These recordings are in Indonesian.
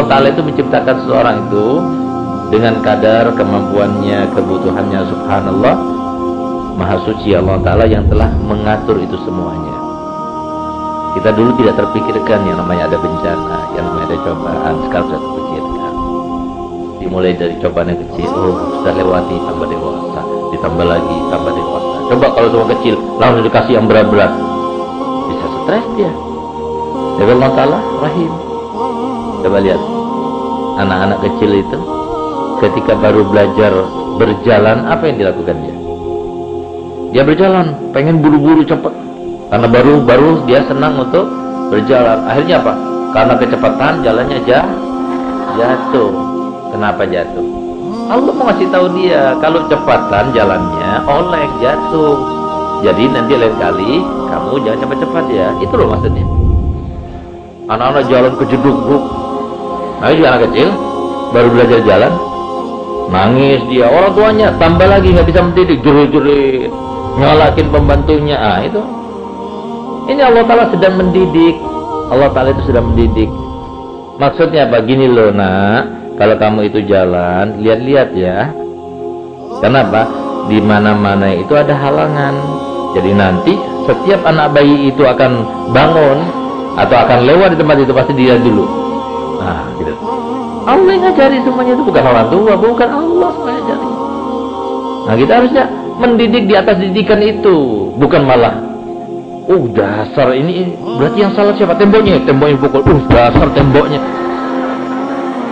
Allah Ta'ala itu menciptakan seseorang itu dengan kadar kemampuannya, kebutuhannya. Subhanallah, Maha suci Allah Ta'ala yang telah mengatur itu semuanya. Kita dulu tidak terpikirkan yang namanya ada bencana, yang namanya ada cobaan. Sekarang sudah terpikirkan. Dimulai dari cobaan yang kecil, sudah lewati, tambah dewasa, ditambah lagi, tambah dewasa. Coba kalau semua kecil, langsung dikasih yang berat-berat, bisa stres dia. Tapi Allah Ta'ala rahim. Coba lihat, anak-anak kecil itu ketika baru belajar berjalan, apa yang dilakukan dia? Dia berjalan, pengen buru-buru cepat. Karena baru dia senang untuk berjalan. Akhirnya apa? Karena kecepatan jalannya jatuh. Kenapa jatuh? Allah mau ngasih tahu dia kalau cepatan jalannya oleh jatuh. Jadi nanti lain kali kamu jangan cepat-cepat ya. Itu loh maksudnya. Anak-anak jalan kejeduk-jeduk. Nah, juga anak kecil baru belajar jalan, nangis dia. Orang tuanya tambah lagi nggak bisa mendidik, jerit-jerit, nyalakin pembantunya. Itu. Ini Allah Ta'ala sedang mendidik. Allah Ta'ala itu sedang mendidik. Maksudnya apa? Gini loh nak, kalau kamu itu jalan, lihat-lihat ya. Kenapa? Di mana-mana itu ada halangan. Jadi nanti setiap anak bayi itu akan bangun atau akan lewat di tempat itu, pasti dia dulu. Nah, gitu. Allah yang ngajari semuanya itu, bukan orang tua, bukan Allah yang ngajari. Nah, kita harusnya mendidik di atas didikan itu, bukan malah dasar ini berarti yang salah siapa? Temboknya pukul. Dasar temboknya.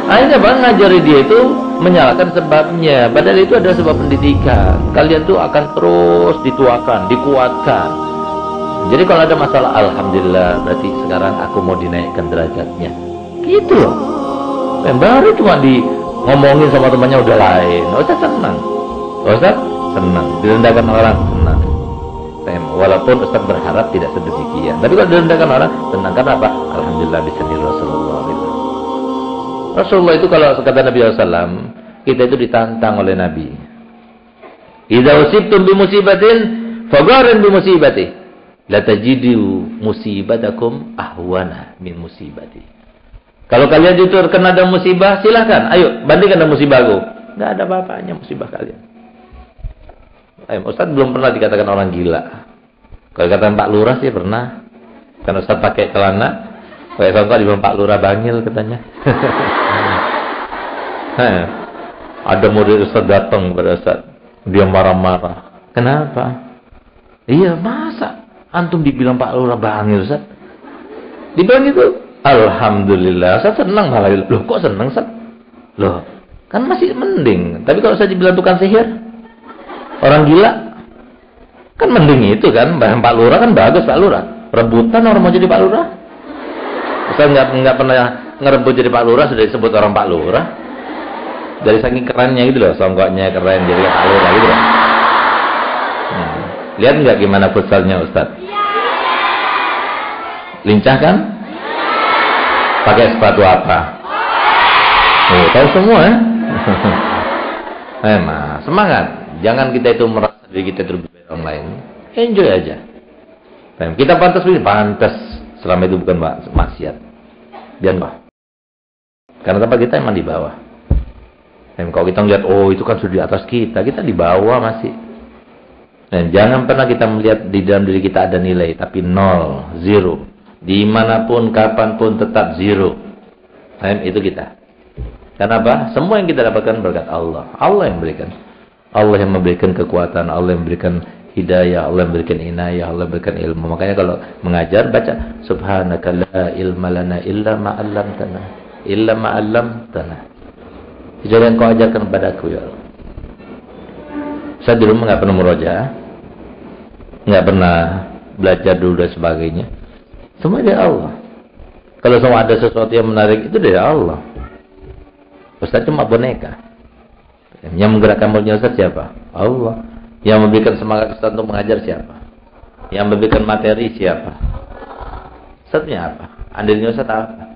Akhirnya bang ngajari dia itu menyalahkan sebabnya. Padahal itu adalah sebuah pendidikan. Kalian tuh akan terus dituakan, dikuatkan. Jadi kalau ada masalah, alhamdulillah, berarti sekarang aku mau dinaikkan derajatnya. Gitu loh. Baru cuma ngomongin sama temannya udah lain. Ustaz senang. Ustaz senang. Direndahkan orang senang. Walaupun Ustaz berharap tidak sedemikian, tapi kalau direndahkan orang senang. Karena apa? Alhamdulillah bisa di Rasulullah. Rasulullah itu kalau kata Nabi SAW, kita itu ditantang oleh Nabi. Idza usibtum bi musibatin fagharin bi musibati, la tajidu musibatakum ahwana min musibati. Kalau kalian itu terkena ada musibah, silahkan, ayo bandingkan dengan musibahku. Enggak ada apa-apanya musibah kalian. Ustaz belum pernah dikatakan orang gila. Kalau kata Pak Lurah sih pernah. Karena Ustaz pakai celana, kayak contoh di Pak Lurah bangil katanya. Ada murid Ustaz datang kepada Ustaz, dia marah-marah. Kenapa? Iya, masa antum dibilang Pak Lurah bangil Ustaz? Dibilang gitu. Alhamdulillah, Ustaz senang malah. Loh, kok senang Ustaz? Loh, kan masih mending. Tapi kalau saya dibilang tukang sihir, orang gila, kan mending itu kan. Pak Lurah kan bagus, Pak Lurah. Rebutan orang mau jadi Pak Lurah. Ustaz nggak pernah ngerebut jadi Pak Lurah, sudah disebut orang Pak Lurah. Dari saking kerennya gitu loh, songkoknya keren jadi Pak Lurah gitu loh. Lihat nggak gimana futsalnya Ustaz? Lincah kan? Pakai sepatu apa? Tahu semua ya? Semangat. Jangan kita itu merasa diri kita terlebih dari orang lain. Enjoy aja. Kita pantas selama itu bukan maksiat. Biarlah. Karena tempat kita emang di bawah. Kalau kita melihat, itu kan sudah di atas kita di bawah masih. Dan jangan pernah kita melihat di dalam diri kita ada nilai, tapi 0, 0. Dimanapun, kapanpun tetap 0. Itu kita. Kenapa? Semua yang kita dapatkan berkat Allah. Allah yang berikan. Allah yang memberikan kekuatan, Allah yang memberikan hidayah, Allah yang memberikan inayah, Allah yang memberikan ilmu. Makanya kalau mengajar, baca subhanaka la ilma lana illa ma 'allamtana. Illa ma 'allamtana. Jadi yang kau ajarkan padaku ya Allah. Saya dulu enggak pernah murojaah, enggak pernah belajar dulu dan sebagainya. Semua dari Allah. Kalau semua ada sesuatu yang menarik, itu dari Allah. Ustaz cuma boneka. Yang menggerakkan mulutnya Ustaz siapa? Allah. Yang memberikan semangat Ustaz untuk mengajar siapa? Yang memberikan materi siapa? Ustaznya apa? Andilnya Ustaz apa?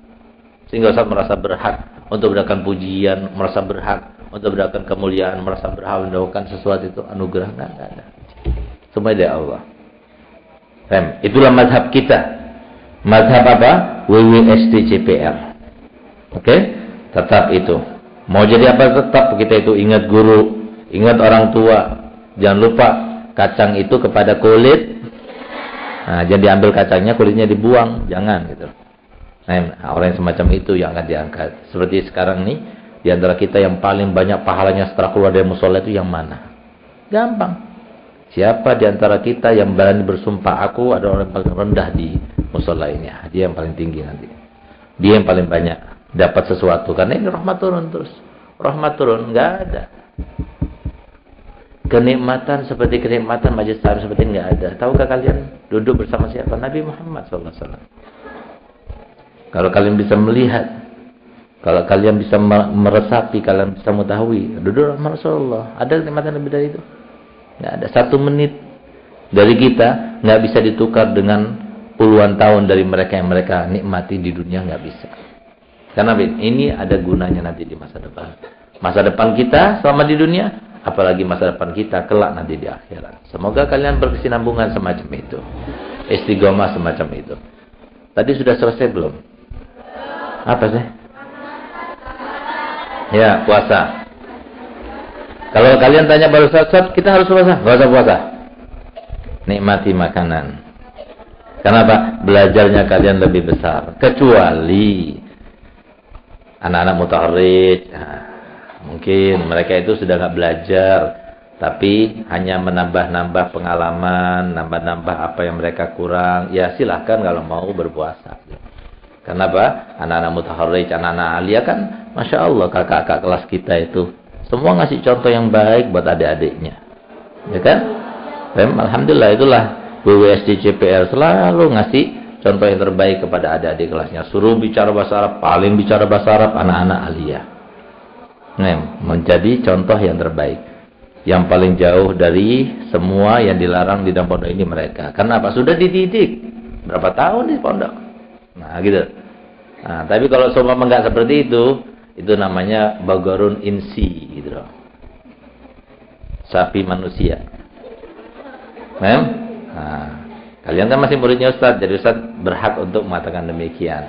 Sehingga Ustaz merasa berhak untuk mendapatkan pujian, merasa berhak untuk mendapatkan kemuliaan, merasa berhak mendapatkan sesuatu itu anugerah. Enggak ada. Semua dari Allah. Itulah mazhab kita. Mazhab apa? WWSDCPR. Oke? Tetap itu. Mau jadi apa tetap kita itu ingat guru, ingat orang tua. Jangan lupa kacang itu kepada kulit. Nah, jangan diambil kacangnya, kulitnya dibuang, jangan gitu. Nah, orang yang semacam itu yang akan diangkat. Seperti sekarang nih, di antara kita yang paling banyak pahalanya setelah keluar dari musola itu yang mana? Gampang. Siapa di antara kita yang berani bersumpah, aku adalah orang yang paling rendah di musola ini? Dia yang paling tinggi nanti. Dia yang paling banyak dapat sesuatu. Karena ini rahmat turun terus. Rahmat turun, nggak ada. Kenikmatan seperti kenikmatan majelis taklim seperti nggak ada. Tahukah kalian duduk bersama siapa? Nabi Muhammad SAW. Kalau kalian bisa melihat, kalau kalian bisa meresapi, kalian bisa mengetahui duduk sama Rasulullah. Ada kenikmatan lebih dari itu? Nggak ada. 1 menit dari kita nggak bisa ditukar dengan puluhan tahun dari mereka yang mereka nikmati di dunia, nggak bisa. Karena ini ada gunanya nanti di masa depan. Masa depan kita selama di dunia, apalagi masa depan kita kelak nanti di akhirat. Semoga kalian berkesinambungan semacam itu. Istiqomah semacam itu. Tadi sudah selesai belum? Apa sih? Ya, puasa. Kalau kalian tanya baru Ustaz, kita harus puasa? Nggak usah puasa. Nikmati makanan. Kenapa? Belajarnya kalian lebih besar. Kecuali anak-anak mutaharrij. Mungkin mereka itu sudah nggak belajar, tapi hanya menambah-nambah pengalaman, nambah-nambah apa yang mereka kurang. Ya silahkan kalau mau berpuasa. Kenapa? Anak-anak mutaharrij, anak-anak alia kan, masya Allah kakak-kakak kelas kita itu semua ngasih contoh yang baik buat adik-adiknya, ya kan? Alhamdulillah, itulah WWSD CPR selalu ngasih contoh yang terbaik kepada adik-adik kelasnya. Suruh bicara bahasa Arab, paling bicara bahasa Arab anak-anak alia. Menjadi contoh yang terbaik, yang paling jauh dari semua yang dilarang di dalam pondok ini mereka. Karena apa? Sudah dididik berapa tahun di pondok. Nah gitu. Nah, tapi kalau semua enggak seperti itu namanya bagorun insi gitu loh. Sapi manusia. Nah, kalian kan masih muridnya Ustaz, jadi Ustaz berhak untuk mengatakan demikian.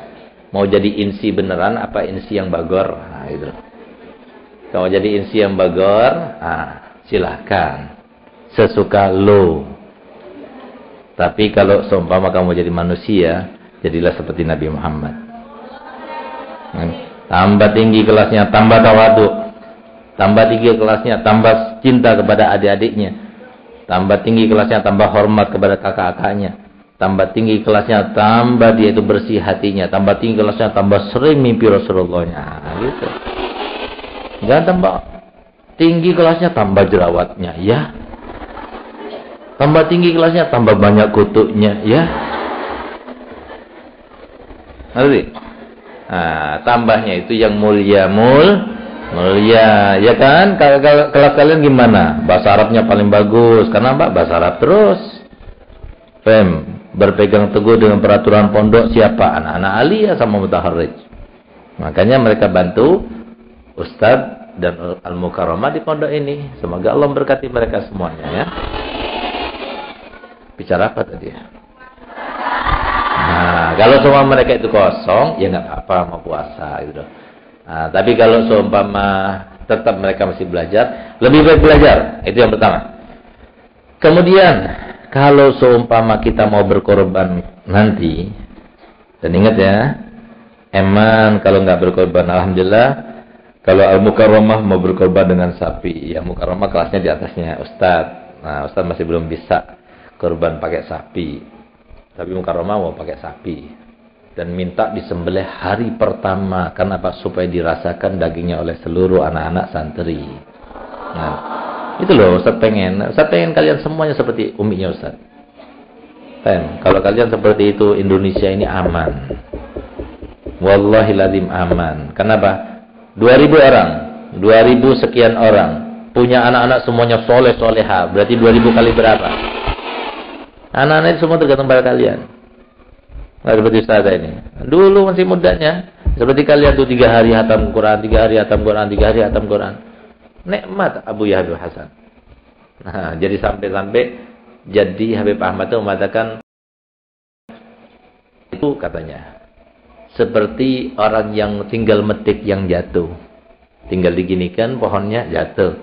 Mau jadi insi beneran apa insi yang bagor? Nah gitu. Kalau jadi insi yang bagor, silahkan. Sesuka lo. Tapi kalau seumpama kamu jadi manusia, jadilah seperti Nabi Muhammad. Tambah tinggi kelasnya, tambah tawadu. Tambah tinggi kelasnya, tambah cinta kepada adik-adiknya. Tambah tinggi kelasnya, tambah hormat kepada kakak-kakaknya. Tambah tinggi kelasnya, tambah dia itu bersih hatinya. Tambah tinggi kelasnya, tambah sering mimpi Rasulullah-nya. Gitu. Jangan tambah tinggi kelasnya, tambah jerawatnya, ya. Tambah tinggi kelasnya, tambah banyak kutuknya, ya. Ngerti? Nah, tambahnya itu yang mulia, mulia, ya kan? Kalau kelas kalian gimana? Bahasa Arabnya paling bagus, karena Mbak bahasa Arab terus. Berpegang teguh dengan peraturan pondok siapa? Anak-anak alia sama mutaharrij. Makanya mereka bantu Ustadz dan Al-Mukarramah di pondok ini. Semoga Allah memberkati mereka semuanya ya. Bicara apa tadi ya? Nah, kalau semua mereka itu kosong, ya nggak apa-apa mau puasa gitu. Nah, tapi kalau seumpama tetap mereka masih belajar, lebih baik belajar. Itu yang pertama. Kemudian, kalau seumpama kita mau berkorban nanti, dan ingat ya, eman kalau nggak berkorban, alhamdulillah. Kalau Al-Mukarramah mau berkorban dengan sapi, ya Mukarramah kelasnya di atasnya Ustadz. Nah, Ustadz masih belum bisa korban pakai sapi. Tapi Mukarramah mau pakai sapi. Dan minta disembelih hari pertama. Kenapa? Supaya dirasakan dagingnya oleh seluruh anak-anak santri. Nah, itu loh Ustadz pengen. Ustadz pengen kalian semuanya seperti uminya Ustadz. Kalau kalian seperti itu, Indonesia ini aman. Wallahiladzim aman. Kenapa? 2000 orang, 2000 sekian orang punya anak-anak semuanya soleh soleha, berarti 2000 kali berapa? Anak-anak itu semua tergantung pada kalian. Nggak seperti Ustaz ini. Dulu masih mudanya, seperti kalian tuh 3 hari hatam Quran, 3 hari hatam Quran, 3 hari hatam Quran. Nikmat Abu Habib Hasan. Nah, jadi sampai-sampai jadi Habib Ahmad itu mengatakan itu katanya. seperti orang yang tinggal metik yang jatuh. Tinggal diginikan pohonnya jatuh.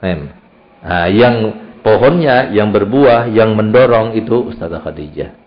Nah, yang pohonnya yang berbuah, yang mendorong itu Ustazah Khadijah.